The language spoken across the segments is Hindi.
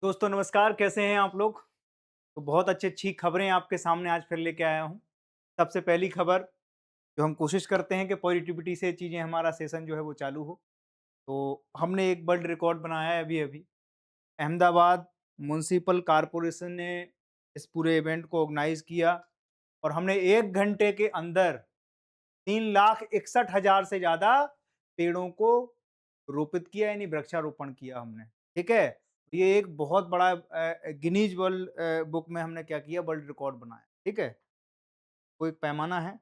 दोस्तों नमस्कार, कैसे हैं आप लोग? तो बहुत अच्छी-अच्छी खबरें आपके सामने आज फिर लेके आया हूँ। सबसे पहली खबर जो हम कोशिश करते हैं कि पॉजिटिविटी से चीज़ें हमारा सेशन जो है वो चालू हो। तो हमने एक वर्ल्ड रिकॉर्ड बनाया है अभी-अभी। अहमदाबाद म्युनिसिपल कॉर्पोरेशन ने इस पूरे इवेंट को ऑर्गेनाइज़ किया और हमने 1 घंटे के अंदर 3,61,000 से ज़्यादा पेड़ों को रोपित किया यानी वृक्षारोपण किया हमने, ठीक है? ये एक बहुत बड़ा गिनीज़ वर्ल्ड बुक में हमने क्या किया वर्ल्ड रिकॉर्ड बनाया, ठीक है? वो एक पैमाना है।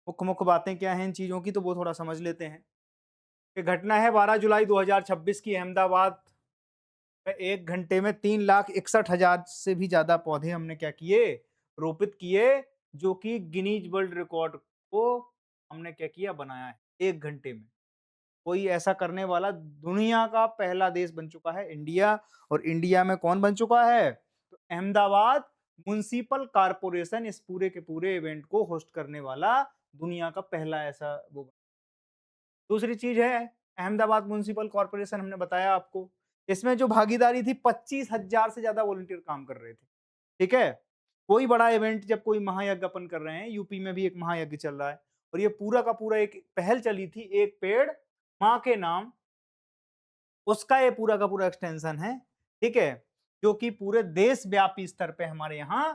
मुख्य-मुख्य बातें क्या हैं इन चीज़ों की तो वो थोड़ा समझ लेते हैं। ये घटना है 12 जुलाई 2026 की अहमदाबाद में 1 घंटे में 3,61,000 से भी ज़्यादा पौधे हमने क्या किए, रोपित किए, जो कि गिनीज़ वर्ल्ड रिकॉर्ड को हमने क्या किया, बनाया है 1 घंटे में। कोई ऐसा करने वाला दुनिया का पहला देश बन चुका है इंडिया। और इंडिया में कौन बन चुका है? तो अहमदाबाद म्युनिसिपल कॉर्पोरेशन इस पूरे के पूरे इवेंट को होस्ट करने वाला दुनिया का पहला ऐसा वो। दूसरी चीज़ है अहमदाबाद म्युनिसिपल कॉर्पोरेशन हमने बताया आपको, इसमें जो भागीदारी थी 25,000 से ज़्यादा वॉलंटियर काम कर रहे थे, ठीक है? कोई बड़ा इवेंट जब कोई महायज्ञ अपन कर रहे हैं, यूपी में भी एक महायज्ञ चल रहा है और ये पूरा का पूरा एक पहल चली थी, एक पेड़ माँ के नाम, उसका ये पूरा का पूरा एक्सटेंशन है, ठीक है? जो कि पूरे देशव्यापी स्तर पे हमारे यहाँ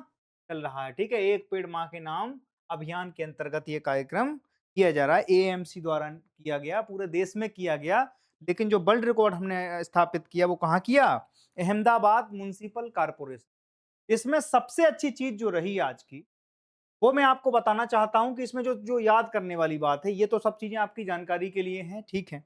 चल रहा है, ठीक है? एक पेड़ माँ के नाम अभियान के अंतर्गत ये कार्यक्रम किया जा रहा है, एएमसी द्वारा किया गया, पूरे देश में किया गया। लेकिन जो वर्ल्ड रिकॉर्ड हमने स्थापित किया वो कहाँ किया? Ahmedabad municipal corporation. इसमें सबसे अच्छी चीज़ जो रही आज की, वो मैं आपको बताना चाहता हूँ कि इसमें जो जो याद करने वाली बात है, ये तो सब चीज़ें आपकी जानकारी के लिए हैं, ठीक है?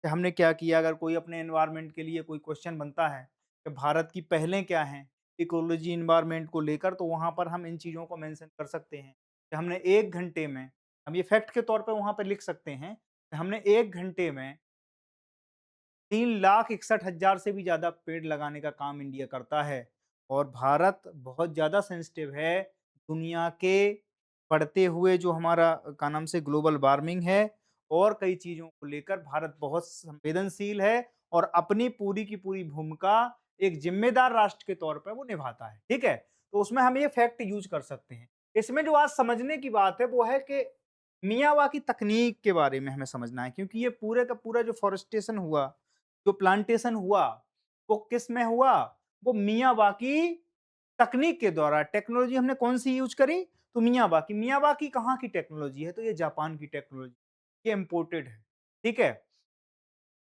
कि हमने क्या किया, अगर कोई अपने एनवायरनमेंट के लिए कोई क्वेश्चन बनता है कि भारत की पहलें क्या हैं इकोलॉजी एनवायरनमेंट को लेकर, तो वहाँ पर हम इन चीज़ों को मेंशन कर सकते हैं कि हमने 1 घंटे में, हम ये फैक्ट के तौर पे वहाँ पे लिख सकते हैं कि हमने 1 घंटे में 3,61,000 से भी ज़्यादा पेड़ लगाने का काम इंडिया करता है। और भारत बहुत ज़्यादा सेंसिटिव है दुनिया के बढ़ते हुए जो हमारा क्या नाम से ग्लोबल वार्मिंग है और कई चीज़ों को लेकर भारत बहुत संवेदनशील है और अपनी पूरी की पूरी भूमिका एक ज़िम्मेदार राष्ट्र के तौर पे वो निभाता है, ठीक है? तो उसमें हम ये फैक्ट यूज़ कर सकते हैं। इसमें जो आज समझने की बात है वो है कि मियावाकी तकनीक के बारे में हमें समझना है, क्योंकि ये पूरे का पूरा जो फ़ॉरेस्टेशन हुआ, जो प्लांटेशन हुआ, वो किस में हुआ? वो मियावाकी तकनीक के द्वारा। टेक्नोलॉज़ी हमने कौन-सी यूज़ करी? तो मियावाकी। मियावाकी कहाँ की टेक्नोलॉज़ी है? तो ये जापान की टेक्नोलॉज़ी, ये इम्पोर्टेड है, ठीक है?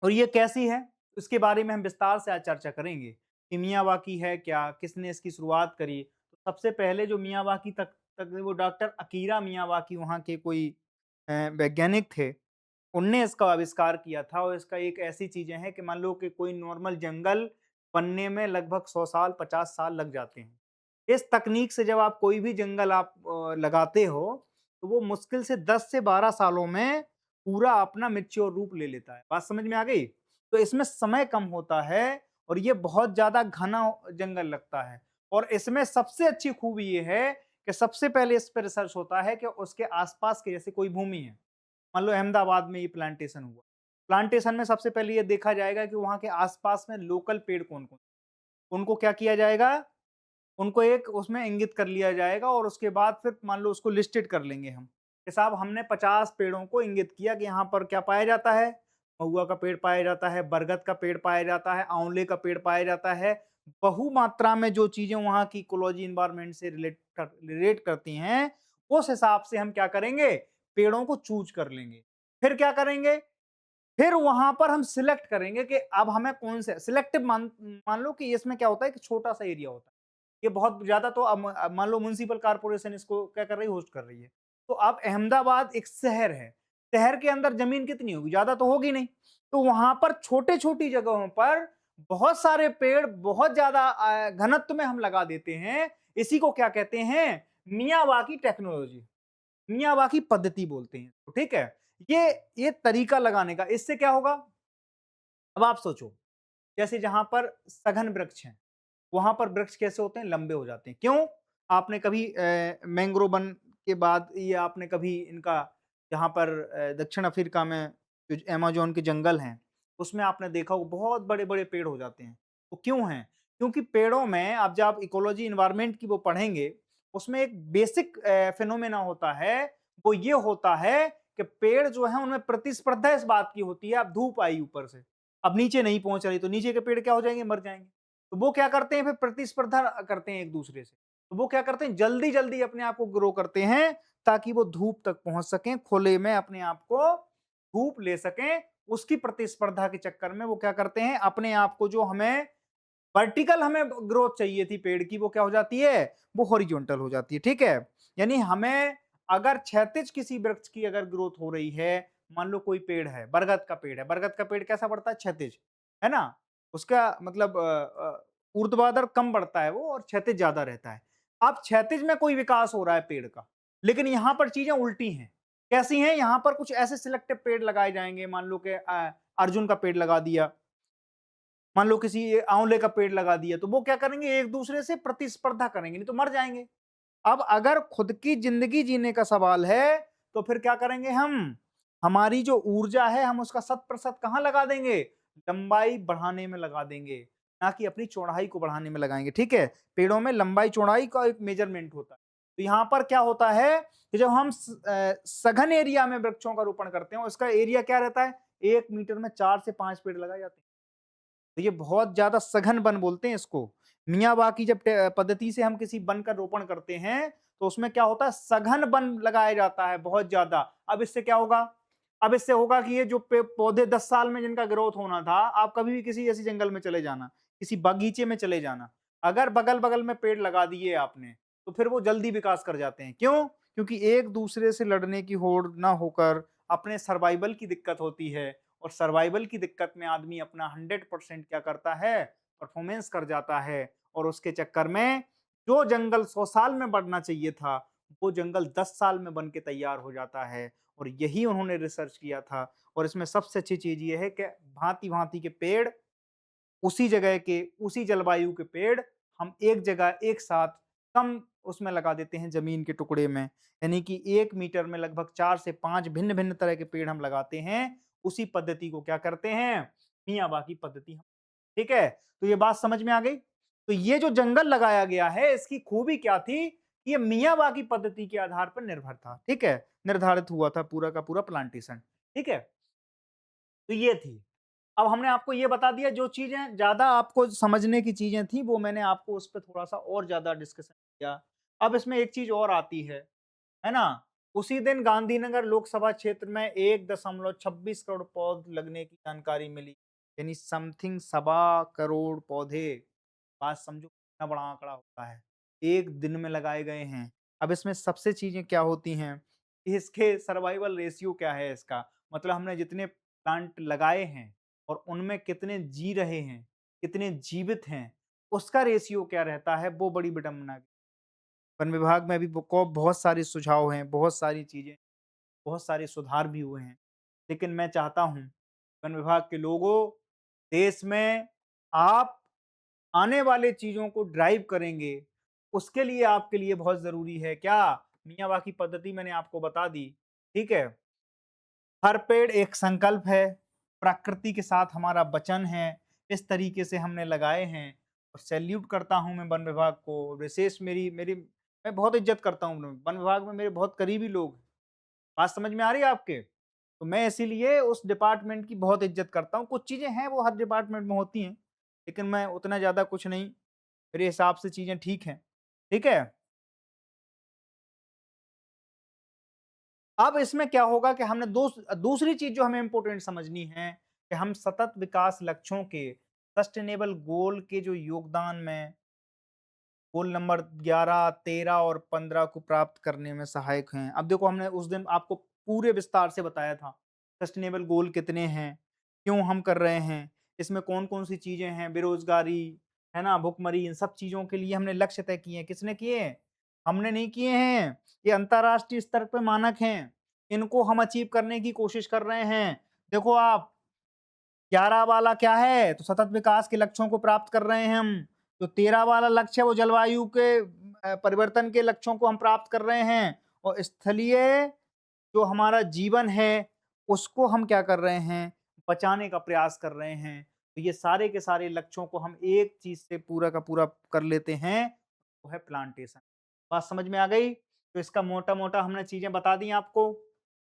और ये कैसी है? इसके बारे में हम विस्तार से आज चर्चा करेंगे कि मियावाकी है क्या? किसने इसकी शुरुआत करी? तो सबसे पहले जो मियावाकी तक तक वो डॉक्टर अकीरा मियावाकी वहाँ के कोई वैज्ञानिक थे। उनने इसका आविष्कार किया था और इसका एक ऐसी चीज़ें हैं कि मान लो कि कोई नॉर्मल जंगल बनने में लगभग 100 साल, 50 साल लग जाते हैं। इस तकनीक से जब आप कोई भी जंगल आप लगाते हो, तो वो मुश्किल से 10 से 12 सालों में पूरा अपना मैच्योर रूप ले लेता है। बात समझ में आ गई? तो इसमें समय कम होता है और ये बहुत ज़्यादा घना जंगल लगता है और इसमें सबसे अच्छी खूबी ये है कि सबसे पहले इस पे रिसर्च होता है कि उसके आस-पास की जैसे कोई भूमि है, मान लो अहमदाबाद में ये प्लांटेशन हुआ। प्लांटेशन में सबसे पहले ये देखा जाएगा कि वहाँ के आस-पास में लोकल पेड़ कौन-कौन, उनको क्या किया जाएगा, उनको एक उसमें इंगित कर लिया जाएगा और उसके बाद फिर मान लो उसको लिस्टेड कर लेंगे हम, कि साहब हमने 50 पेड़ों को इंगित किया कि यहाँ पर क्या पाया जाता है, महुआ का पेड़ पाया जाता है, बरगद का पेड़ पाया जाता है, आंवले का पेड़ पाया जाता है। बहु मात्रा में जो चीज़ें वहाँ की इकोलॉजी एनवायरनमेंट से रिलेट करती हैं, उस हिसाब से हम क्या करेंगे, पेड़ों को चूज़ कर लेंगे। फिर क्या करेंगे, फिर वहाँ पर हम सिलेक्ट करेंगे कि अब हमें कौन से सिलेक्टिव मान मान लो कि इसमें क्या होता है कि छोटा-सा एरिया होता है। ये बहुत ज़्यादा तो अब मान लो म्युनिसिपल कॉर्पोरेशन इसको क्या कर रही है, होस्ट कर रही है। तो अब अहमदाबाद एक शहर है, शहर के अंदर ज़मीन कितनी होगी? ज़्यादा तो होगी नहीं। तो वहाँ पर छोटे-छोटी जगहों पर बहुत सारे पेड़ बहुत ज़्यादा घनत्व में हम लगा देते हैं। इसी को क्या कहते हैं? मियावाकी टेक्नोलॉजी, मियावाकी पद्धति बोलते हैं। तो ठीक है? ये तरीका लगाने का, इससे क्या होगा? अब आप सोचो, जैसे जहाँ पर सघन वृक्ष हैं, वहाँ पर वृक्ष कैसे होते हैं? लंबे हो जाते हैं। क्यों? आपने कभी मैंग्रोव वन के बाद या आपने कभी इनका जहाँ पर दक्षिण अफ्रीका में जो अमेज़न के जंगल हैं, उसमें आपने देखा होगा बहुत बड़े-बड़े पेड़ हो जाते हैं। वो क्यों हैं? क्योंकि पेड़ों में अब जब आप इकोलॉजी एनवायरनमेंट की वो पढ़ेंगे, उसमें एक बेसिक फिनोमेना होता है, वो ये होता है कि पेड़ जो है उनमें प्रतिस्पर्धा इस बात की होती है, अब धूप आई ऊपर से, अब नीचे नहीं पहुँच रही, तो नीचे के पेड़ क्या हो जाएँगे? मर जाएँगे। तो वो क्या करते हैं फिर प्रतिस्पर्धा करते हैं एक-दूसरे से। तो वो क्या करते हैं जल्दी-जल्दी अपने आप को ग्रो करते हैं, ताकि वो धूप तक पहुँच सकें, खुले में अपने आप को धूप ले सकें। उसकी प्रतिस्पर्धा के चक्कर में वो क्या करते हैं अपने आप को जो हमें वर्टिकल हमें ग्रोथ चाहिए थी पेड़ की वो क्या हो जाती है? वो हॉरिजॉन्टल हो जाती है, ठीक है? यानी हमें अगर क्षैतिज किसी वृक्ष की अगर ग्रोथ हो रही है, मान लो कोई पेड़ है, बरगद का पेड़ है, बरगद का पेड़ कैसा बढ़ता है? क्षैतिज, है ना? उसका मतलब ऊर्ध्वाधर कम बढ़ता है वो और क्षैतिज ज़्यादा रहता है। अब क्षैतिज में कोई विकास हो रहा है पेड़ का, लेकिन यहाँ पर चीज़ें उल्टी हैं। कैसी हैं? यहाँ पर कुछ ऐसे सिलेक्टिव पेड़ लगाए जाएँगे, मान लो कि अर्जुन का पेड़ लगा दिया, मान लो किसी आंवले का पेड़ लगा दिया, तो वो क्या करेंगे एक दूसरे से प्रतिस्पर्धा करेंगे, नहीं तो मर जाएँगे। अब अगर खुद की ज़िंदगी जीने का सवाल है, तो फिर क्या करेंगे हम? हमारी जो ऊर्जा है, हम उसका शत-प्रतिशत कहाँ लगा देंगे? लंबाई बढ़ाने में लगा देंगे, ना कि अपनी चौड़ाई को बढ़ाने में लगाएँगे, ठीक है? पेड़ों में लंबाई-चौड़ाई का एक मेज़रमेंट होता है। तो यहाँ पर क्या होता है कि जब हम सघन एरिया में वृक्षों का रोपण करते हैं, उसका एरिया क्या रहता है? 1 मीटर में 4 से 5 पेड़ लगाए जाते हैं। तो ये बहुत ज़्यादा सघन वन बोलते हैं इसको। मियावाकी जब पद्धति से हम किसी वन का रोपण करते हैं, तो उसमें क्या होता है सघन वन लगाया जाता है बहुत ज़्यादा। अब इससे क्या होगा? अब इससे होगा कि ये जो पौधे 10 साल में जिनका ग्रोथ होना था, आप कभी भी किसी ऐसी जंगल में चले जाना, किसी बगीचे में चले जाना, अगर बगल-बगल में पेड़ लगा दिए आपने, तो फिर वो जल्दी विकास कर जाते हैं। क्यों? क्योंकि एक-दूसरे से लड़ने की होड़ ना होकर अपने सर्वाइवल की दिक्कत होती है। और सर्वाइवल की दिक्कत में आदमी अपना 100% क्या करता है? परफॉर्मेंस कर जाता है और उसके चक्कर में जो जंगल 100 साल में बढ़ना चाहिए था, वो जंगल 10 साल में बन के तैयार हो जाता है और यही उन्होंने रिसर्च किया था और इसमें सबसे अच्छी चीज़ ये है कि भाँति-भाँति के पेड़, उसी जगह के, उसी जलवायु के पेड़ हम एक जगह एक साथ कम उसमें लगा देते हैं ज़मीन के टुकड़े में। यानी कि 1 मीटर में लगभग 4 से 5 भिन्न-भिन्न तरह के पेड़ हम लगाते हैं। उसी पद्धति को क्या करते हैं? मियावाकी पद्धति हम ठीक है? तो ये बात समझ में आ गई? तो ये जो जंगल लगाया गया है, इसकी खूबी क्या थी? ये मियावाकी पद्धति के आधार पर निर्भर था, ठीक है? निर्धारित हुआ था पूरा का पूरा प्लांटेशन, ठीक है? तो ये थी। अब हमने आपको ये बता दिया जो चीज़ें ज़्यादा आपको समझने की चीज़ें थी, वो मैंने आपको उस पे थोड़ा-सा और ज़्यादा डिस्कशन किया। अब इसमें एक चीज़ और आती है ना? उसी दिन गांधीनगर लोकसभा क्षेत्र में 1.26 करोड़ पौध लगने की जानकारी मिली। यानी समथिंग सवा करोड़ पौधे। बात समझो कितना बड़ा आंकड़ा होता है। 1 दिन में लगाए गए हैं। अब इसमें सबसे चीज़ें क्या होती हैं, इसके सर्वाइवल रेशियो क्या है इसका? मतलब हमने जितने प्लांट लगाए हैं और उनमें कितने जी रहे हैं, कितने जीवित हैं, उसका रेशियो क्या रहता है, वो बड़ी विडंबना की। वन विभाग में अभी बहुत सारे सुझाव हैं, बहुत सारी चीज़ें, बहुत सारे सुधार भी हुए हैं। लेकिन मैं चाहता हूँ, वन विभाग के लोगों, देश में आप आने वाले चीज़ों को ड्राइव करेंगे, उसके लिए आपके लिए बहुत ज़रूरी है क्या? मियावाकी पद्धति मैंने आपको बता दी, ठीक है? हर पेड़ एक संकल्प है, प्रकृति के साथ हमारा वचन है, इस तरीके से हमने लगाए हैं और सैल्यूट करता हूँ मैं वन विभाग को। विशेष मेरी मेरी मैं बहुत इज़्ज़त करता हूँ वन विभाग में मेरे बहुत करीबी लोग हैं। बात समझ में आ रही है आपके? तो मैं इसीलिए उस डिपार्टमेंट की बहुत इज़्ज़त करता हूँ। कुछ चीज़ें हैं वो हर डिपार्टमेंट में होती हैं, लेकिन मैं उतना ज़्यादा कुछ नहीं, मेरे हिसाब से चीज़ें ठीक हैं। ठीक है? अब इसमें क्या होगा कि हमने दूसरी चीज़ जो हमें इम्पोर्टेंट समझनी है कि हम सतत विकास लक्ष्यों के सस्टेनेबल गोल के जो योगदान में गोल नंबर 11, 13 और 15 को प्राप्त करने में सहायक हैं। अब देखो हमने उस दिन आपको पूरे विस्तार से बताया था, सस्टेनेबल गोल कितने हैं, क्यों हम कर रहे हैं, इसमें कौन-कौन सी चीज़ें हैं, बेरोज़गारी, है ना, भुखमरी, इन सब चीज़ों के लिए हमने लक्ष्य तय किए हैं। किसने किए हैं? हमने नहीं किए हैं, ये अंतर्राष्ट्रीय स्तर पे मानक हैं, इनको हम अचीव करने की कोशिश कर रहे हैं। देखो आप 11 वाला क्या है? तो सतत विकास के लक्ष्यों को प्राप्त कर रहे हैं हम। जो 13 वाला लक्ष्य है वो जलवायु के परिवर्तन के लक्ष्यों को हम प्राप्त कर रहे हैं और स्थलीय जो हमारा जीवन है, उसको हम क्या कर रहे हैं? बचाने का प्रयास कर रहे हैं। तो ये सारे के सारे लक्ष्यों को हम एक चीज़ से पूरा का पूरा कर लेते हैं, वो है प्लांटेशन। बात समझ में आ गई? तो इसका मोटा-मोटा हमने चीज़ें बता दी आपको।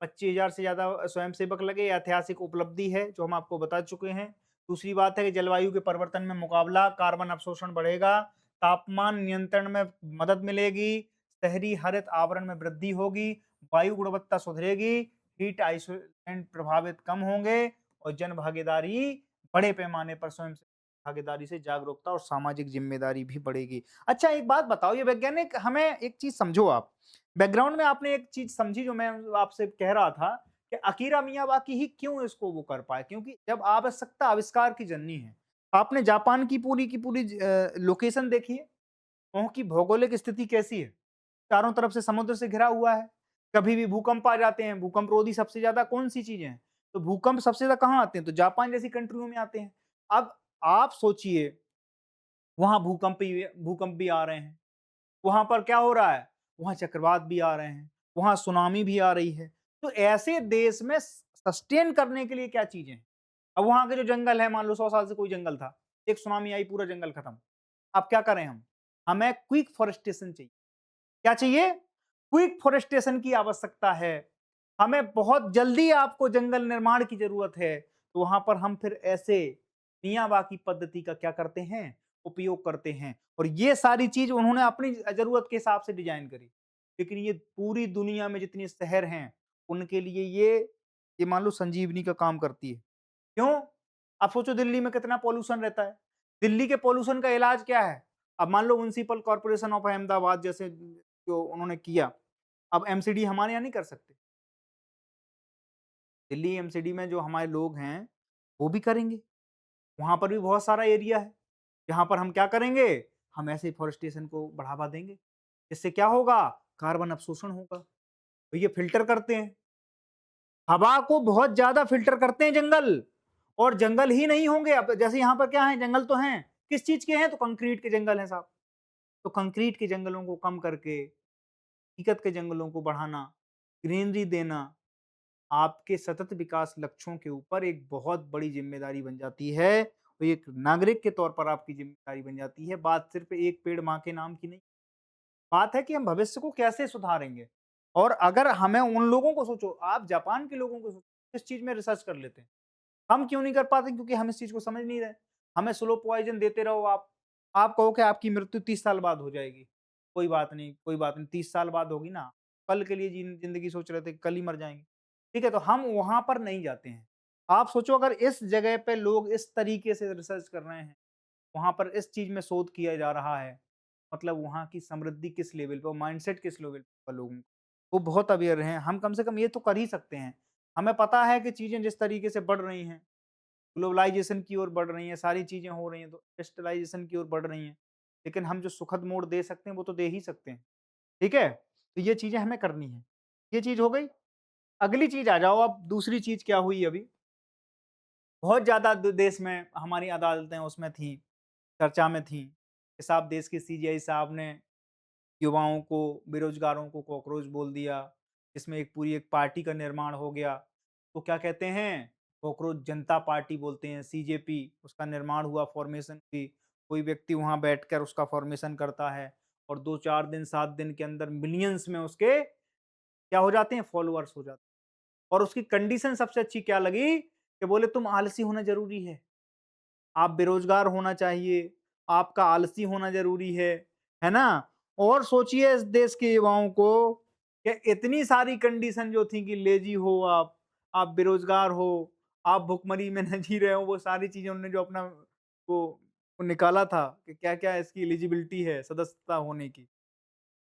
25,000 से ज़्यादा स्वयंसेवक लगे, ऐतिहासिक उपलब्धि है, जो हम आपको बता चुके हैं। दूसरी बात है कि जलवायु के परिवर्तन में मुकाबला, कार्बन अवशोषण बढ़ेगा, तापमान नियंत्रण में मदद मिलेगी, शहरी हरित आवरण में वृद्धि होगी, वायु गुणवत्ता सुधरेगी, हीट आइसोलेंट प्रभावित कम होंगे और जन भागीदारी बड़े पैमाने पर स्वयं से भागीदारी से जागरूकता और सामाजिक जिम्मेदारी भी बढ़ेगी। अच्छा एक बात बताओ, ये वैज्ञानिक हमें एक चीज़ समझो आप, बैकग्राउंड में आपने एक चीज़ समझी जो मैं आपसे कह रहा था कि अकीरा मियावाकी ही क्यों इसको वो कर पाए? क्योंकि जब आवश्यकता आविष्कार की जननी है। आपने जापान की पूरी लोकेशन देखी है? वहाँ की भौगोलिक स्थिति कैसी है? चारों तरफ से समुद्र से घिरा हुआ है। कभी भी भूकंप आ जाते हैं। भूकंप रोधी सबसे ज़्यादा कौन-सी चीज़ें हैं? तो भूकंप सबसे ज़्यादा कहाँ आते हैं? तो जापान जैसी कंट्रियों में आते हैं। अब आप सोचिए, वहाँ भूकंप भी आ रहे हैं। वहाँ पर क्या हो रहा है? वहाँ चक्रवात भी आ रहे हैं, वहाँ सुनामी भी आ रही है। तो ऐसे देश में सस्टेन करने के लिए क्या चीज़ें हैं? अब वहाँ के जो जंगल है, मान लो 100 साल से कोई जंगल था, एक सुनामी आई, पूरा जंगल खत्म। अब क्या करें हम? हमें क्विक फॉरेस्टेशन चाहिए। क्या चाहिए? क्विक फॉरेस्टेशन की आवश्यकता है। हमें बहुत जल्दी आपको जंगल निर्माण की ज़रूरत है। तो वहाँ पर हम फिर ऐसे मियावाकी पद्धति का क्या करते हैं? उपयोग करते हैं और ये सारी चीज़ उन्होंने अपनी ज़रूरत के हिसाब से डिज़ाइन करी। लेकिन ये पूरी दुनिया में जितने शहर हैं, उनके लिए ये मान लो संजीवनी का काम करती है। क्यों? आप सोचो दिल्ली में कितना पॉल्यूशन रहता है। दिल्ली के पॉल्यूशन का इलाज क्या है? अब मान लो म्युनिसिपल कॉर्पोरेशन ऑफ अहमदाबाद जैसे जो उन्होंने किया, अब एमसीडी हमारे यहाँ नहीं कर सकते। दिल्ली एमसीडी में जो हमारे लोग हैं, वो भी करेंगे। वहाँ पर भी बहुत सारा एरिया है, जहाँ पर हम क्या करेंगे? हम ऐसे फ़ॉरेस्टेशन को बढ़ावा देंगे। इससे क्या होगा? कार्बन अवशोषण होगा। तो ये फ़िल्टर करते हैं। हवा को बहुत ज़्यादा फ़िल्टर करते हैं जंगल और जंगल ही नहीं होंगे अब जैसे यहाँ पर क्या है, जंगल तो हैं। किस चीज़ के हैं? तो कंक्रीट के जंगल हैं साहब। तो कंक्रीट के जंगलों को कम करके हकीकत के जंगलों को बढ़ाना, ग्रीनरी देना, आपके सतत विकास लक्ष्यों के ऊपर एक बहुत बड़ी ज़िम्मेदारी बन जाती है। और एक नागरिक के तौर पर आपकी ज़िम्मेदारी बन जाती है। बात सिर्फ़ एक पेड़ माँ के नाम की नहीं, बात है कि हम भविष्य को कैसे सुधारेंगे। और अगर हमें उन लोगों को सोचो, आप जापान के लोगों को सोचो, इस चीज़ में रिसर्च कर लेते हैं। हम क्यों नहीं कर पाते? क्योंकि हम इस चीज़ को समझ नहीं रहे। हमें स्लो पॉइज़न देते रहो आप। आप कहो कि आपकी मृत्यु 30 साल बाद हो जाएगी। कोई बात नहीं 30 साल बाद होगी ना। कल के लिए ज़िंदगी सोच रहे थे, कल ही मर जाएँगे। ठीक है, तो हम वहाँ पर नहीं जाते हैं। आप सोचो अगर इस जगह पे लोग इस तरीके से रिसर्च कर रहे हैं, वहाँ पर इस चीज़ में शोध किया जा रहा है, मतलब वहाँ की समृद्धि किस लेवल पे और माइंडसेट किस लेवल पर लोगों का, वो बहुत अवेयर हैं। हम कम से कम ये तो कर ही सकते हैं। हमें पता है कि चीज़ें जिस तरीके से बढ़ रही हैं, ग्लोबलाइज़ेशन की ओर बढ़ रही हैं, सारी चीज़ें हो रही हैं, तो इंडस्ट्रियलाइज़ेशन की ओर बढ़ रही हैं। लेकिन हम जो सुखद मोड़ दे सकते हैं, वो तो दे ही सकते हैं। ठीक है? तो ये चीज़ें हमें करनी है। ये चीज़ हो गई। अगली चीज़ आ जाओ अब दूसरी चीज़ क्या हुई अभी, बहुत ज़्यादा द देश में हमारी अदालतें उसमें थीं, चर्चा में थीं, कि साहब देश के सीजेआई साहब ने युवाओं को, बेरोज़गारों को कॉकरोच बोल दिया। इसमें एक पूरी एक पार्टी का निर्माण हो गया। तो क्या कहते हैं? कॉकरोच जनता पार्टी बोलते हैं, सीजेपी उसका निर्माण हुआ, फ़ॉर्मेशन हुई। कोई व्यक्ति वहाँ बैठकर उसका फ़ॉर्मेशन करता है और 2-4 दिन, 7 दिन के अंदर मिलियंस में उसके क्या हो जाते हैं? फॉलोवर्स हो जाते हैं। और उसकी कंडीशन सबसे अच्छी क्या लगी? कि बोले तुम आलसी होना ज़रूरी है। आप बेरोज़गार होना चाहिए, आपका आलसी होना ज़रूरी है ना? और सोचिए इस देश के युवाओं को कि इतनी सारी कंडीशन जो थी कि लेज़ी हो आप बेरोज़गार हो, आप भुखमरी में ना जी रहे हो, वो सारी चीज़ें उन्होंने जो अपना वो निकाला था कि क्या-क्या इसकी एलिजिबिलिटी है सदस्यता होने की।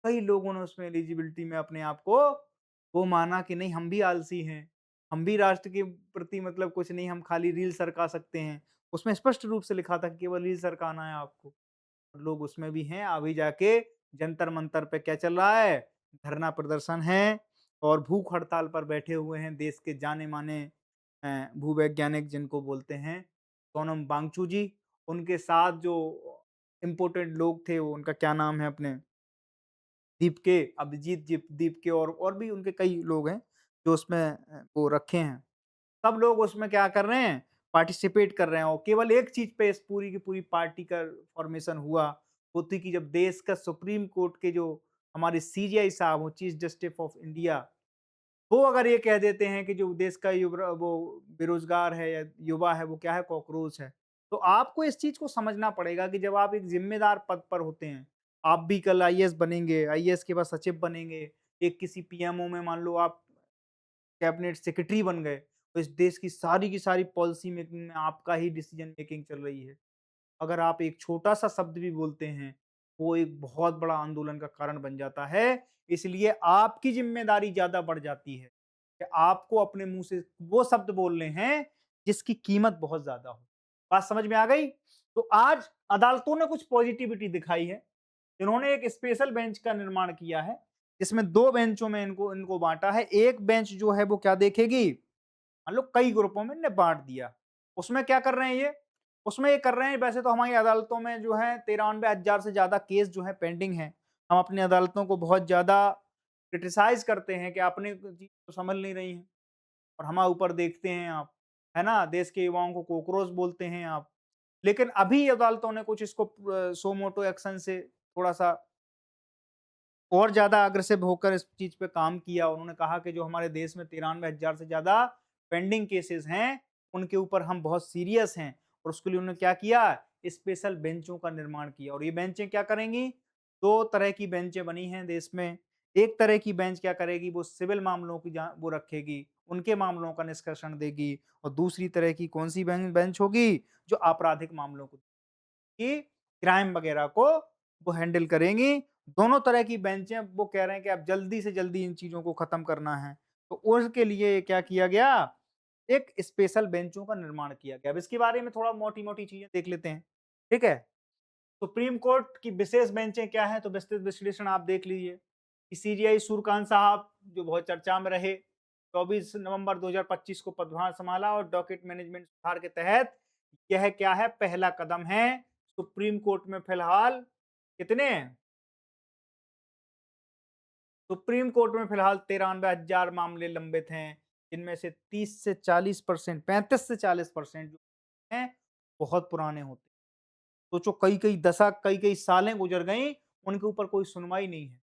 कई लोगों ने उसमें एलिजिबिलिटी में अपने आप को वो माना कि नहीं हम भी आलसी हैं, हम भी राष्ट्र के प्रति मतलब कुछ नहीं, हम खाली रील सरका सकते हैं। उसमें स्पष्ट रूप से लिखा था कि केवल रील सरकाना है आपको। और लोग उसमें भी हैं, अभी जाके जंतर-मंतर पे क्या चल रहा है? धरना प्रदर्शन है और भूख हड़ताल पर बैठे हुए हैं देश के जाने-माने भूवैज्ञानिक जिनको बोलते हैं सोनम वांगचुक जी। उनके साथ जो इम्पोर्टेड लोग थे, वो उनका क्या नाम है अपने दीप के, अभिजीत दीप के और भी उनके कई लोग हैं, जो उसमें वो रखे हैं। सब लोग उसमें क्या कर रहे हैं, पार्टिसिपेट कर रहे हों। केवल एक चीज़ पे इस पूरी की पूरी पार्टी का फॉर्मेशन हुआ, वो थी कि जब देश का सुप्रीम कोर्ट के जो हमारे सीजेआई साहब हो, चीफ जस्टिस ऑफ इंडिया, वो अगर ये कह देते हैं कि जो देश का वो बेरोज़गार है या युवा है, वो क्या है, कॉकरोच है। तो आपको इस चीज़ को समझना पड़ेगा कि जब आप एक ज़िम्मेदार पद पर होते हैं, आप भी कल आईएएस बनेंगे, आईएएस के बाद सचिव बनेंगे, एक किसी पीएमओ में मान लो आप कैबिनेट सेक्रेटरी बन गए, तो इस देश की सारी पॉलिसी मेकिंग में आपका ही डिसीजन मेकिंग चल रही है। अगर आप एक छोटा-सा शब्द भी बोलते हैं, वो एक बहुत बड़ा आंदोलन का कारण बन जाता है। इसलिए आपकी ज़िम्मेदारी ज़्यादा बढ़ जाती है कि आपको अपने मुँह से वो शब्द बोलने हैं, जिसकी कीमत बहुत ज़्यादा हो। बात समझ में आ गई? तो आज अदालतों ने कुछ पॉज़िटिविटी दिखाई है। इन्होंने एक स्पेशल बेंच का निर्माण किया है, जिसमें 2 बेंचों में इनको इनको बाँटा है। एक बेंच जो है वो क्या देखेगी, मान लो कई ग्रुपों में इन्हें बाँट दिया। उसमें क्या कर रहे हैं ये? उसमें ये कर रहे हैं, वैसे तो हमारी अदालतों में जो है 93,000 से ज़्यादा केस जो है पेंडिंग हैं। हम अपनी अदालतों को बहुत ज़्यादा क्रिटिसाइज़ करते हैं कि अपने चीज़ को समझ नहीं रही हैं और हमारे ऊपर देखते हैं आप, है ना? देश के युवाओं को कॉकरोच बोलते हैं आप। लेकिन अभी अदालतों ने कुछ इसको सो मोटो एक्शन से थोड़ा-सा और ज़्यादा अग्रेसिव होकर इस चीज़ पे काम किया। उन्होंने कहा कि जो हमारे देश में 93,000 से ज़्यादा पेंडिंग केसेज़ हैं, उनके ऊपर हम बहुत सीरियस हैं और उसके लिए उन्होंने क्या किया? स्पेशल बेंचों का निर्माण किया और ये बेंचें क्या करेंगी? 2 तरह की बेंचें बनी हैं देश में। एक तरह की बेंच क्या करेगी? वो सिविल मामलों की वो रखेगी, उनके मामलों का निष्कर्षण देगी और दूसरी तरह की कौन-सी बेंच होगी? जो आपराधिक मामलों को कि क्राइम वगैरह को वो हैंडल करेंगी। दोनों तरह की बेंचें वो कह रहे हैं कि अब जल्दी से जल्दी इन चीज़ों को खत्म करना है। तो उसके लिए क्या किया गया, एक स्पेशल बेंचों का निर्माण किया गया। अब इसके बारे में थोड़ा मोटी-मोटी चीज़ें देख लेते हैं, ठीक है? सुप्रीम कोर्ट की विशेष बेंचें क्या हैं, तो विस्तृत विश्लेषण आप देख लीजिए कि सीजेआई सूर्यकांत साहब जो बहुत चर्चा में रहे, 24 नवंबर 2025 को पदभार संभाला और डॉकेट मैनेजमेंट सुधार के तहत यह क्या है, पहला कदम है। सुप्रीम कोर्ट में फिलहाल कितने हैं? सुप्रीम कोर्ट में फिलहाल 93,000 मामले लंबित हैं, जिनमें से 30 से 40%, 35 से 40% जो हैं, बहुत पुराने होते हैं। सोचो कई-कई दशक, कई-कई सालें गुज़र गईं, उनके ऊपर कोई सुनवाई नहीं है।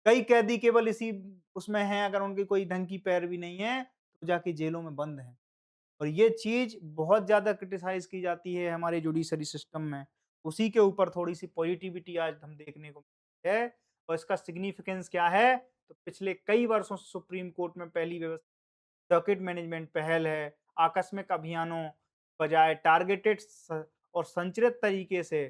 कई कैदी केवल इसी उसमें हैं, अगर उनकी कोई ढंग की पैरवी नहीं है, तो जाके जेलों में बंद हैं। और ये चीज़ बहुत ज़्यादा क्रिटिसाइज़ की जाती है हमारे जुडिशरी सिस्टम में। उसी के ऊपर थोड़ी-सी पॉज़िटिविटी आज हम देखने को मिलती है और इसका सिग्निफिकेंस क्या है? तो पिछले कई वर्षों से सुप्रीम कोर्ट में पहली डॉकेट मैनेजमेंट पहल है, आकस्मिक अभियानों बजाय टारगेटेड और संचरित तरीके से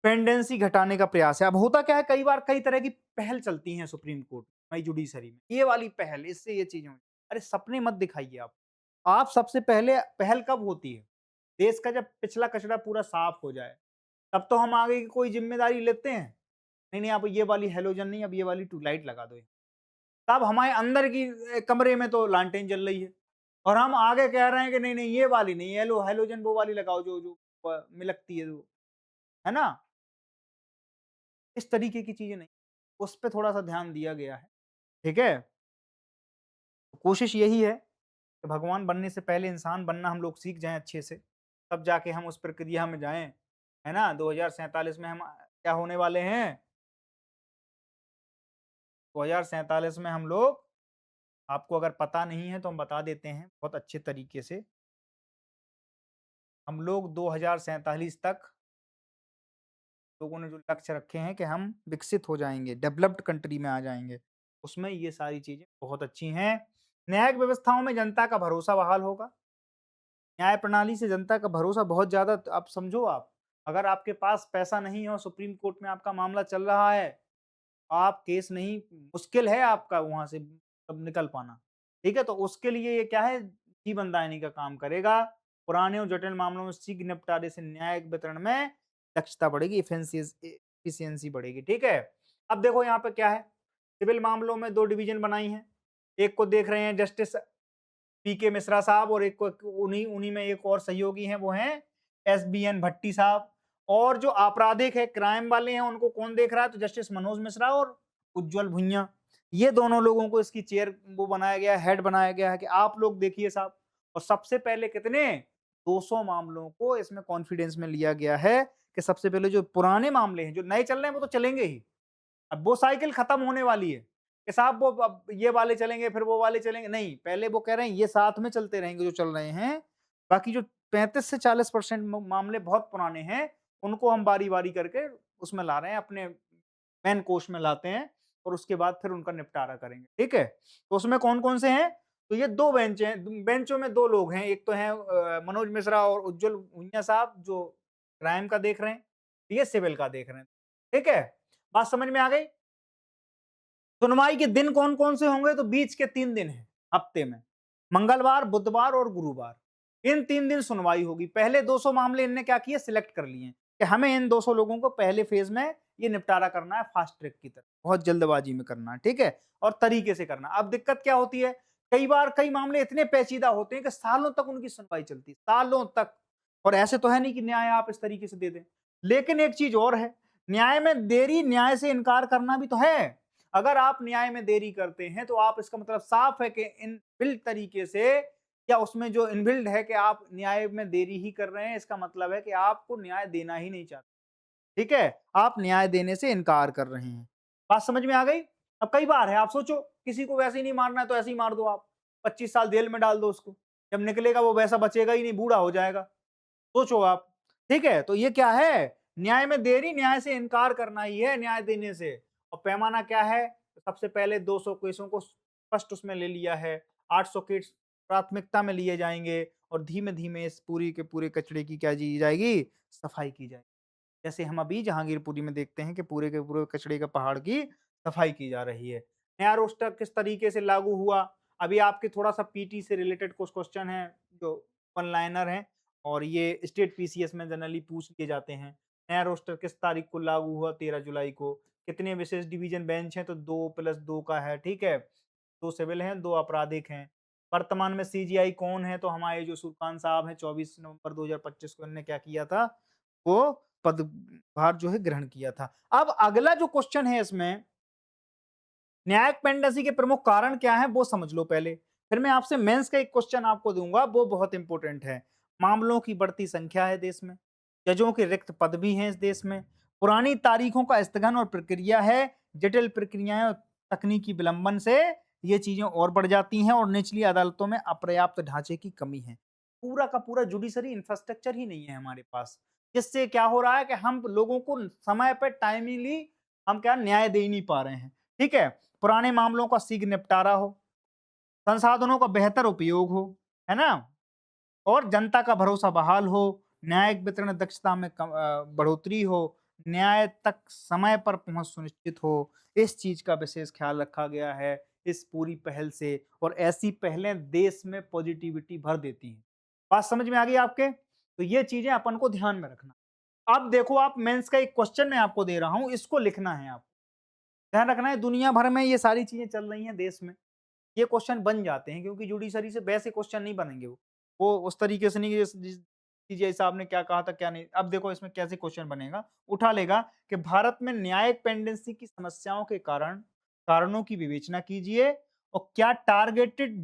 पेंडेंसी घटाने का प्रयास है। अब होता क्या है, कई बार कई तरह की पहल चलती हैं सुप्रीम कोर्ट में, जुडिशरी में। ये वाली पहल, इससे ये चीज़ें हुई। अरे सपने मत दिखाइए आप। आप सबसे पहले पहल कब होती है? देश का जब पिछला कचरा पूरा साफ हो जाए, तब तो हम आगे की कोई ज़िम्मेदारी लेते हैं। नहीं, नहीं, आप ये वाली हैलोजन नहीं, अब ये वाली ट्यूबलाइट लगा दो। तब हमारे अंदर की कमरे में तो लालटेन जल रही है और हम आगे कह रहे हैं कि नहीं, नहीं, ये वाली नहीं, हैलोजन वो वाली लगाओ जो जो मिलकती है जो, है ना? इस तरीके की चीज़ें नहीं, उस पे थोड़ा-सा ध्यान दिया गया है, ठीक है? कोशिश यही है कि भगवान बनने से पहले इंसान बनना हम लोग सीख जाएँ अच्छे से, तब जाके हम उस प्रक्रिया में जाएँ, है ना? 2047 में हम क्या होने वाले हैं? 2047 में हम लोग, आपको अगर पता नहीं है तो हम बता देते हैं बहुत अच्छे तरीके से। हम लोग 2047 तक लोगों ने जो लक्ष्य रखे हैं कि हम विकसित हो जाएँगे, डेवलप्ड कंट्री में आ जाएँगे। उसमें ये सारी चीज़ें बहुत अच्छी हैं। न्यायिक व्यवस्थाओं में जनता का भरोसा बहाल होगा। न्याय प्रणाली से जनता का भरोसा बहुत ज़्यादा, आप समझो आप, अगर आपके पास पैसा नहीं है और सुप्रीम कोर्ट में आपका मामला चल रहा है, आप केस नहीं, मुश्किल है आपका वहाँ से तब निकल पाना। ठीक है? तो उसके लिए ये क्या है, जीवनदायिनी का काम करेगा। पुराने और जटिल मामलों में शीघ्र निपटारे से न्यायिक वितरण में दक्षता बढ़ेगी, एफिशिएंसी बढ़ेगी। ठीक है? अब देखो यहाँ पे क्या है, सिविल मामलों में 2 डिवीज़न बनाई हैं। एक को देख रहे हैं जस्टिस पीके मिश्रा साहब और एक को उन्हीं उन्हीं में एक और सहयोगी हैं, वो हैं एसबीएन भट्टी साहब। और जो आपराधिक है, क्राइम वाले हैं, उनको कौन देख रहा है, तो जस्टिस मनोज मिश्रा और उज्जवल भुइयां। ये दोनों लोगों को इसकी चेयर वो बनाया गया है, हेड बनाया गया है कि आप लोग देखिए साहब। और सबसे पहले कितने 200 मामलों को इसमें कॉन्फिडेंस में लिया गया है कि सबसे पहले जो पुराने मामले हैं, जो नए चल रहे हैं वो तो चलेंगे ही। अब वो साइकिल खत्म होने वाली है कि साहब वो अब ये वाले चलेंगे फिर वो वाले चलेंगे, नहीं, पहले वो कह रहे हैं ये साथ में चलते रहेंगे जो चल रहे हैं। बाकी जो 35 से 40% मामले बहुत पुराने हैं, उनको हम बारी-बारी करके उसमें ला रहे हैं, अपने मेन कोर्स में लाते हैं और उसके बाद फिर उनका निपटारा करेंगे, ठीक है? तो उसमें कौन-कौन से हैं? तो ये 2 बेंच हैं, बेंचों में 2 लोग हैं, एक तो हैं मनोज मिश्रा और उज्जवल भुइयां साहब जो क्राइम का देख रहे हैं, ये सिविल का देख रहे हैं, ठीक है? बात समझ में आ गई? सुनवाई के दिन कौन-कौन से होंगे? तो बीच के 3 दिन हैं हफ्ते में, मंगलवार, बुधवार और गुरुवार। इन 3 दिन सुनवाई होगी। पहले 200 मामले इनने क्या किए, सिलेक्ट कर लिए हैं कि हमें इन 200 लोगों को पहले फेज़ में ये निपटारा करना है फास्ट ट्रैक की तरह, बहुत जल्दबाजी में करना है, ठीक है? और तरीके से करना है। अब दिक्कत क्या होती है, कई बार कई मामले इतने पेचीदा होते हैं कि सालों तक उनकी सुनवाई चलती है, सालों तक। और ऐसे तो है नहीं कि न्याय आप इस तरीके से दे दें। लेकिन एक चीज़ और है, न्याय में देरी, न्याय से इनकार करना भी तो है। अगर आप न्याय में देरी करते हैं तो आप, इसका मतलब साफ है कि इनबिल्ट तरीके से, या उसमें जो इनबिल्ट है कि आप न्याय में देरी ही कर रहे हैं, इसका मतलब है कि आपको न्याय देना ही नहीं चाहते, ठीक है? आप न्याय देने से इनकार कर रहे हैं। बात समझ में आ गई? अब कई बार है, आप सोचो किसी को वैसे ही नहीं मारना है तो ऐसे ही मार दो आप, 25 साल जेल में डाल दो उसको, जब निकलेगा वो वैसा बचेगा ही नहीं, बूढ़ा हो जाएगा। सोचो आप, ठीक है? तो ये क्या है? न्याय में देरी, न्याय से इनकार करना ही है न्याय देने से। और पैमाना क्या है? सबसे पहले 200 केसों को फर्स्ट उसमें ले लिया है, 800 केस प्राथमिकता में लिए जाएँगे और धीमे-धीमे इस पूरी के पूरे कचरे की क्या की जाएगी? सफाई की जाएगी। जैसे हम अभी जहांगीरपुरी में देखते हैं कि पूरे के पूरे कचड़े का पहाड़ की सफाई की जा रही है। नया रोस्टर किस तरीके से लागू हुआ? अभी आपके थोड़ा-सा पीटी से रिलेटेड कुछ क्वेश्चन हैं, जो वन लाइनर हैं और ये स्टेट पीसीएस में जनरली पूछ लिए जाते हैं। नया रोस्टर किस तारीख को लागू हुआ? 13 जुलाई को। कितने विशेष डिवीजन बेंच हैं? तो 2 प्लस 2 का है, ठीक है? 2 सिविल हैं, 2 आपराधिक हैं। वर्तमान में सीजीआई कौन है? तो हमारे जो सुरकान साहब हैं, 24 नवंबर 2025 को इन्होंने क्या किया था? वो पदभार जो है ग्रहण किया था। अब अगला जो क्वेश्चन है इसमें, न्यायिक पेंडेंसी के प्रमुख कारण क्या हैं वो समझ लो पहले। फिर मैं आपसे मेंस का एक क्वेश्चन आपको दूँगा, वो बहुत इंपॉर्टेंट है। मामलों की बढ़ती संख्या है देश में, जजों के रिक्त पद भी हैं इस देश में, पुरानी तारीखों का स्थगन और प्रक्रिया है, जटिल प्रक्रियाएँ और तकनीकी विलंबन से ये चीज़ें और बढ़ जाती हैं और निचली अदालतों में अपर्याप्त ढाँचे की कमी है। पूरा का पूरा जुडिशरी इंफ्रास्ट्रक्चर ही नहीं है हमारे पास। जिससे क्या हो रहा है कि हम लोगों को समय पे टाइमली हम क्या न्याय दे ही नहीं पा रहे हैं, ठीक है? पुराने मामलों का शीघ्र निपटारा हो, संसाधनों का बेहतर उपयोग हो, है ना? और जनता का भरोसा बहाल हो, न्यायिक वितरण दक्षता में बढ़ोतरी हो, न्याय तक समय पर पहुँच सुनिश्चित हो, इस चीज़ का विशेष ख़्याल रखा गया है इस पूरी पहल से और ऐसी पहलें देश में पॉज़िटिविटी भर देती हैं। बात समझ में आ गई आपके? तो ये चीज़ें अपन को ध्यान में रखना। अब देखो आप मेंस का एक क्वेश्चन मैं आपको दे रहा हूँ, इसको लिखना है आपको। ध्यान रखना है दुनिया भर में ये सारी चीज़ें चल रही हैं देश में। ये क्वेश्चन बन जाते हैं क्योंकि जुडिशरी से वैसे क्वेश्चन नहीं बनेंगे वो। वो उस तरीके से नहीं कि जिस सीजेआई साहब ने क्या कहा था, क्या नहीं। अब देखो इसमें कैसे क्वेश्चन बनेगा, उठा लेगा कि भारत में न्यायिक पेंडेंसी की समस्याओं के कारणों की विवेचना कीजिए और क्या टारगेटेड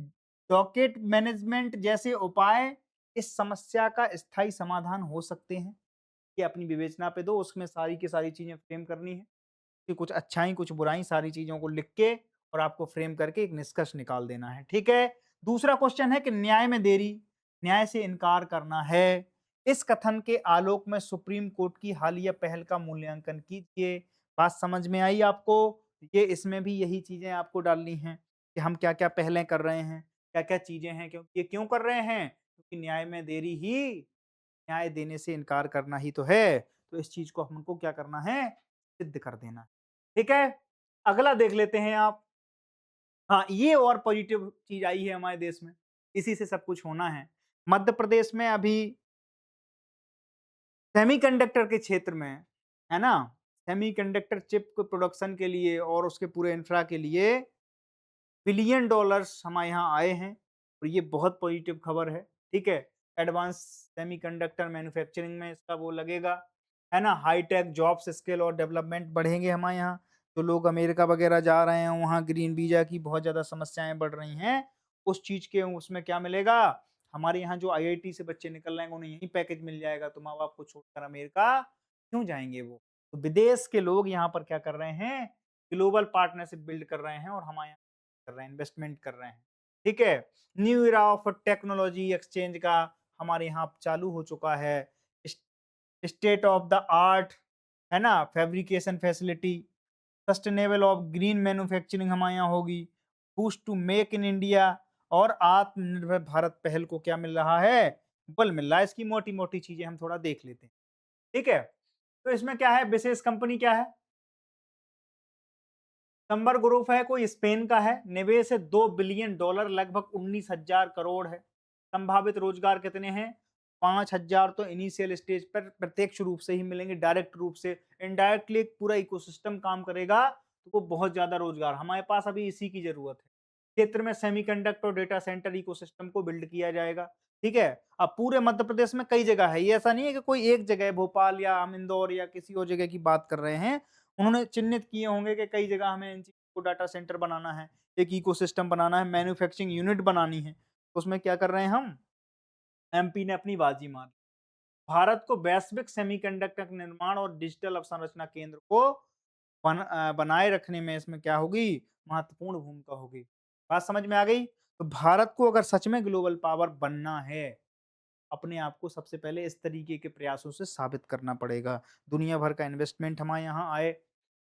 डॉकेट मैनेजमेंट जैसे उपाय इस समस्या का स्थायी समाधान हो सकते हैं? ये अपनी विवेचना पे दो, उसमें सारी की सारी चीज़ें फ्रेम करनी है। कि कुछ अच्छाई, कुछ बुराई सारी चीज़ों को लिख के और आपको फ्रेम करके एक निष्कर्ष निकाल देना है, ठीक है? दूसरा क्वेश्चन है कि न्याय में देरी, न्याय से इनकार करना है। इस कथन के आलोक में सुप्रीम कोर्ट की हालिया पहल का मूल्यांकन कीजिए। बात समझ में आई आपको? ये इसमें भी यही चीज़ें आपको डालनी हैं कि हम क्या-क्या पहलें कर रहे हैं, क्या-क्या चीज़ें हैं, ये क्यों कर रहे हैं? क्योंकि न्याय में देरी ही न्याय देने से इनकार करना ही तो है। तो इस चीज़ को हमको क्या करना है? सिद्ध कर देना है। ठीक है? अगला देख लेते हैं आप। हाँ, ये और पॉजिटिव चीज़ आई है हमारे देश में, इसी से सब कुछ होना है। मध्य प्रदेश में अभी सेमीकंडक्टर के क्षेत्र में, है ना? सेमीकंडक्टर चिप को प्रोडक्शन के लिए और उसके पूरे इंफ्रा के लिए बिलियन डॉलर्स हमारे यहाँ आए हैं और ये बहुत पॉजिटिव खबर है, ठीक है? एडवांस सेमीकंडक्टर मैन्युफैक्चरिंग में इसका वो लगेगा, है ना? हाई-टेक जॉब्स स्किल और डेवलपमेंट बढ़ेंगे हमारे यहाँ। तो लोग अमेरिका वगैरह जा रहे हैं, वहाँ ग्रीन वीज़ा की बहुत ज़्यादा समस्याएँ बढ़ रही हैं। उस चीज़ के उसमें क्या मिलेगा? हमारे यहाँ जो आईआईटी से बच्चे निकल रहे हैं उन्हें यही पैकेज मिल जाएगा, तो माँ-बाप को छोड़कर अमेरिका क्यों जाएँगे वो? तो विदेश के लोग यहाँ पर क्या कर रहे हैं, ग्लोबल पार्टनरशिप बिल्ड कर रहे हैं और हमारे यहाँ कर रहे हैं, इन्वेस्टमेंट कर रहे हैं। ठीक है? New era of technology exchange का हमारे यहाँ चालू हो चुका है। स स्टेट ऑफ द आर्ट, है ना? Fabrication facility, sustainable of green manufacturing हमारे यहाँ होगी, boost to make in India और आत्मनिर्भर भारत पहल को क्या मिल रहा है? बल मिल रहा है। इसकी मोटी-मोटी चीज़ें हम थोड़ा देख लेते हैं। ठीक है? तो इसमें क्या है, विशेष कंपनी क्या है? संबर ग्रुप है, कोई स्पेन का है, निवेश है $2 बिलियन, लगभग 19,000 करोड़ है। संभावित रोजगार कितने हैं? 5,000 तो इनिशियल स्टेज पर प्रत्यक्ष रूप से ही मिलेंगे, डायरेक्ट रूप से। इनडायरेक्टली एक पूरा इकोसिस्टम काम करेगा, तो वो बहुत ज़्यादा रोजगार हमारे पास अभी इसी की ज़रूरत है। क्षेत्र में सेमीकंडक्टर और डेटा सेंटर इकोसिस्टम को बिल्ड किया जाएगा, ठीक है? अब पूरे मध्य प्रदेश में कई जगह है, ये ऐसा नहीं है कि कोई एक जगह है, भोपाल या हम इंदौर या किसी और जगह की बात कर रहे हैं। उन्होंने चिन्हित किए होंगे कि कई जगह हमें इन चीज़ों को डाटा सेंटर बनाना है, एक इकोसिस्टम बनाना है, मैन्युफैक्चरिंग यूनिट बनानी है। उसमें क्या कर रहे हैं हम? एमपी ने अपनी बाजी मारी। भारत को वैश्विक सेमीकंडक्टर निर्माण और डिजिटल अवसंरचना केंद्र को बनाए रखने में इसमें क्या होगी? महत्वपूर्ण भूमिका होगी। बात समझ में आ गई? तो भारत को अगर सच में ग्लोबल पावर बनना है, अपने आप को सबसे पहले इस तरीके के प्रयासों से साबित करना पड़ेगा। दुनिया भर का इन्वेस्टमेंट हमारे यहाँ आए,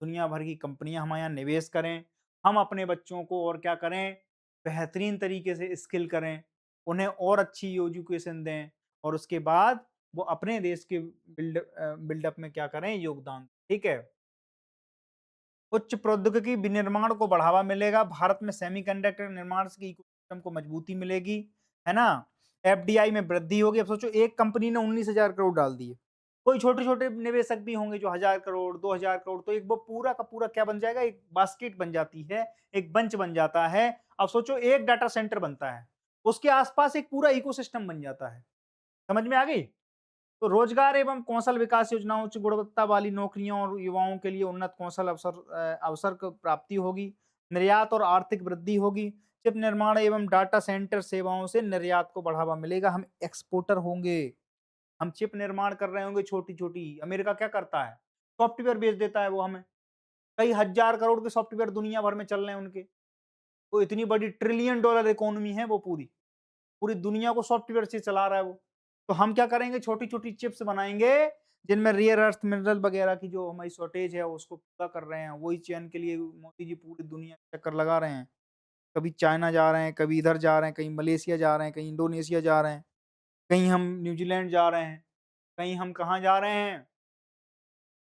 दुनिया भर की कंपनियाँ हमारे यहाँ निवेश करें, हम अपने बच्चों को और क्या करें, बेहतरीन तरीके से स्किल करें, उन्हें और अच्छी एजुकेशन दें और उसके बाद वो अपने देश के बिल्डअप में क्या करें, योगदान। ठीक है? उच्च प्रौद्योगिकी विनिर्माण को बढ़ावा मिलेगा, भारत में सेमीकंडक्टर निर्माण की इकोसिस्टम को मजबूती मिलेगी, है ना? एफडीआई में वृद्धि होगी। अब सोचो एक कंपनी ने 19,000 करोड़ डाल दिए। कोई छोटे-छोटे निवेशक भी होंगे जो 1,000 करोड़, 2,000 करोड़, तो एक वो पूरा का पूरा क्या बन जाएगा, एक बास्केट बन जाती है, एक बंच बन जाता है। अब सोचो एक डाटा सेंटर बनता है, उसके आस-पास एक पूरा इकोसिस्टम बन जाता है। समझ में आ गई? तो रोजगार एवं कौशल विकास योजनाओं उच्च गुणवत्ता वाली नौकरियों और युवाओं के लिए उन्नत कौशल अवसर की प्राप्ति होगी, निर्यात और आर्थिक वृद्धि होगी, चिप निर्माण एवं डाटा सेंटर सेवाओं से निर्यात को बढ़ावा मिलेगा, हम एक्सपोर्टर होंगे, हम चिप निर्माण कर रहे होंगे छोटी छोटी। अमेरिका क्या करता है, सॉफ्टवेयर बेच देता है वो हमें, कई हजार करोड़ के सॉफ्टवेयर दुनिया भर में चल रहे हैं उनके। वो इतनी बड़ी $1 ट्रिलियन इकोनॉमी है वो, पूरी पूरी दुनिया को सॉफ्टवेयर से चला रहा है वो। तो हम क्या करेंगे, छोटी-छोटी चिप्स बनाएँगे, जिनमें रेयर अर्थ मिनरल वगैरह की जो हमारी शॉर्टेज है उसको पूरा कर रहे हैं। वही चैन के लिए मोदी जी पूरी दुनिया का चक्कर लगा रहे हैं। कभी चाइना जा रहे हैं, कभी इधर जा रहे हैं, कहीं मलेशिया जा रहे हैं, कहीं इंडोनेशिया जा रहे हैं, कहीं हम न्यूज़ीलैंड जा रहे हैं, कहीं हम कहाँ जा रहे हैं,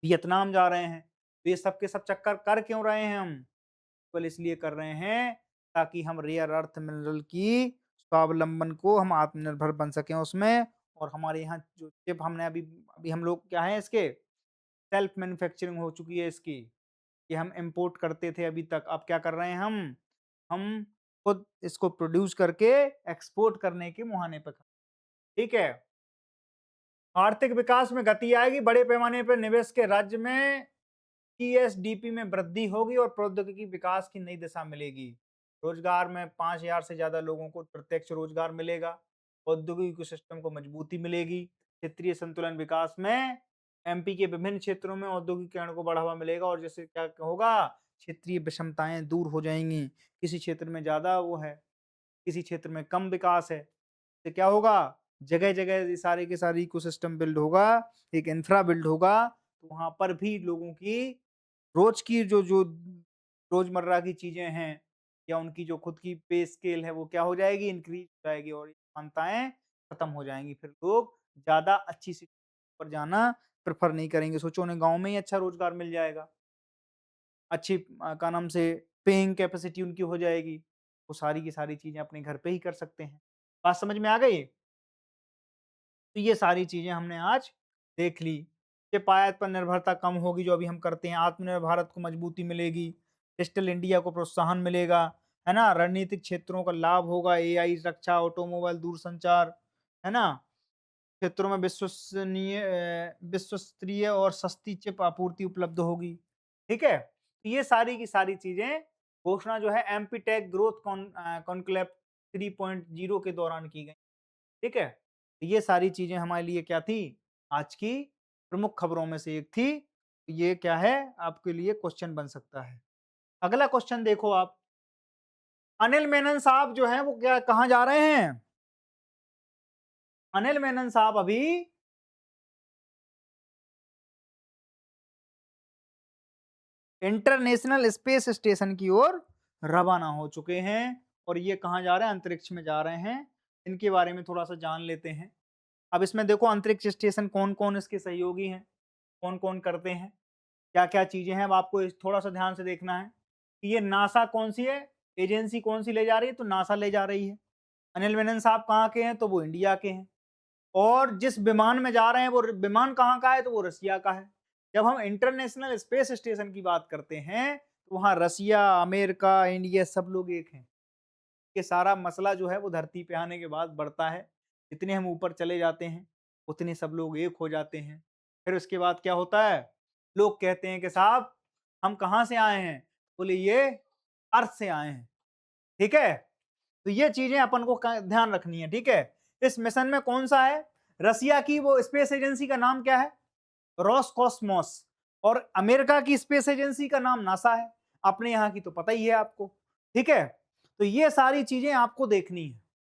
वियतनाम जा रहे हैं। तो ये सब के सब चक्कर कर क्यों रहे हैं हम? केवल इसलिए कर रहे हैं ताकि हम रेयर अर्थ मिनरल की स्वावलंबन को हम आत्मनिर्भर बन सकें उसमें, और हमारे यहाँ जो चिप हमने अभी अभी हम लोग क्या है इसके सेल्फ मैन्युफैक्चरिंग हो चुकी है इसकी, कि हम इम्पोर्ट करते थे अभी तक, अब क्या कर रहे हैं हम खुद इसको प्रोड्यूस करके एक्सपोर्ट करने के मुहाने पे ठीक है। आर्थिक विकास में गति आएगी, बड़े पैमाने पर निवेश के राज्य में टीएसडीपी में वृद्धि होगी और प्रौद्योगिकी विकास की नई दिशा मिलेगी। रोजगार में 5,000 से ज्यादा लोगों को प्रत्यक्ष रोजगार मिलेगा, औद्योगिक इकोसिस्टम को मजबूती मिलेगी, क्षेत्रीय संतुलन विकास में एमपी के विभिन्न क्षेत्रों में औद्योगिकरण को बढ़ावा मिलेगा और जैसे क्या होगा, क्षेत्रीय विषमताएं दूर हो जाएंगी। किसी क्षेत्र में ज्यादा वो है, किसी क्षेत्र में कम विकास है, तो क्या होगा, जगह-जगह ये सारे के सारे इकोसिस्टम बिल्ड होगा, एक इंफ्रा बिल्ड होगा, तो वहाँ पर भी लोगों की रोज़ की जो जो रोज़मर्रा की चीज़ें हैं या उनकी जो खुद की पे स्केल है वो क्या हो जाएगी, इंक्रीज़ हो जाएगी और ये समानताएँ खत्म हो जाएँगी। फिर लोग ज़्यादा अच्छी शिक्षा पर जाना प्रेफ़र नहीं करेंगे। सोचो उन्हें गाँव में ही अच्छा रोज़गार मिल जाएगा। अच्छी क्या नाम से पेइंग कैपेसिटी उनकी हो जाएगी। वो सारी की सारी चीज़ें अपने घर पे ही कर सकते हैं। बात समझ में आ गई? तो ये सारी चीज़ें हमने आज देख ली। चिप आयात पर निर्भरता कम होगी जो अभी हम करते हैं, आत्मनिर्भर भारत को मजबूती मिलेगी, डिजिटल इंडिया को प्रोत्साहन मिलेगा, है ना? रणनीतिक क्षेत्रों का लाभ होगा, एआई, रक्षा, ऑटोमोबाइल, दूरसंचार, है ना? क्षेत्रों में विश्वस्तरीय और सस्ती चिप आपूर्ति उपलब्ध होगी। ठीक है? तो ये सारी की सारी चीज़ें घोषणा जो है एमपी टेक ग्रोथ कॉन्क्लेव 3.0 के दौरान की गई। ठीक है? तो ये सारी चीज़ें हमारे लिए क्या थी? आज की प्रमुख खबरों में से एक थी। ये क्या है? आपके लिए क्वेश्चन बन सकता है। अगला क्वेश्चन देखो आप। अनिल मेनन साहब जो हैं वो क्या कहाँ जा रहे हैं? अनिल मेनन साहब अभी इंटरनेशनल स्पेस स्टेशन की ओर रवाना हो चुके हैं और ये कहाँ जा रहे हैं? अंतरिक्ष में जा रहे हैं। इनके बारे में थोड़ा-सा जान लेते हैं। अब इसमें देखो अंतरिक्ष स्टेशन कौन-कौन इसके सहयोगी हैं, कौन-कौन करते हैं, क्या-क्या चीज़ें हैं, अब आपको इस थोड़ा-सा ध्यान से देखना है कि ये नासा कौन-सी है, एजेंसी कौन-सी ले जा रही है, तो नासा ले जा रही है। अनिल मेनन साहब कहाँ के हैं, तो वो इंडिया के हैं। और जिस विमान में जा रहे हैं, वो विमान कहाँ का है, तो वो रसिया का है। जब हम इंटरनेशनल स्पेस स्टेशन की बात करते हैं, तो वहाँ रसिया, अमेरिका, इंडिया सब लोग एक हैं। ये सारा मसला जो है वो धरती पे आने के बाद बढ़ता है। जितने हम ऊपर चले जाते हैं, उतने सब लोग एक हो जाते हैं। फिर उसके बाद क्या होता है? लोग कहते हैं कि साहब हम कहाँ से आए हैं? बोले ये अर्थ से आए हैं। ठीक है? तो ये चीज़ें अपन को क ध्यान रखनी है, ठीक है? इस मिशन में कौन-सा है? रसिया की वो स्पेस एजेंसी का नाम क्या है? रोसकॉस्मोस। और अमेरिका की स्पेस एजेंसी का नाम नासा है। अपने यहाँ की तो पता ही है आपको, ठीक है? तो ये सारी चीज़ें आपको देखनी है।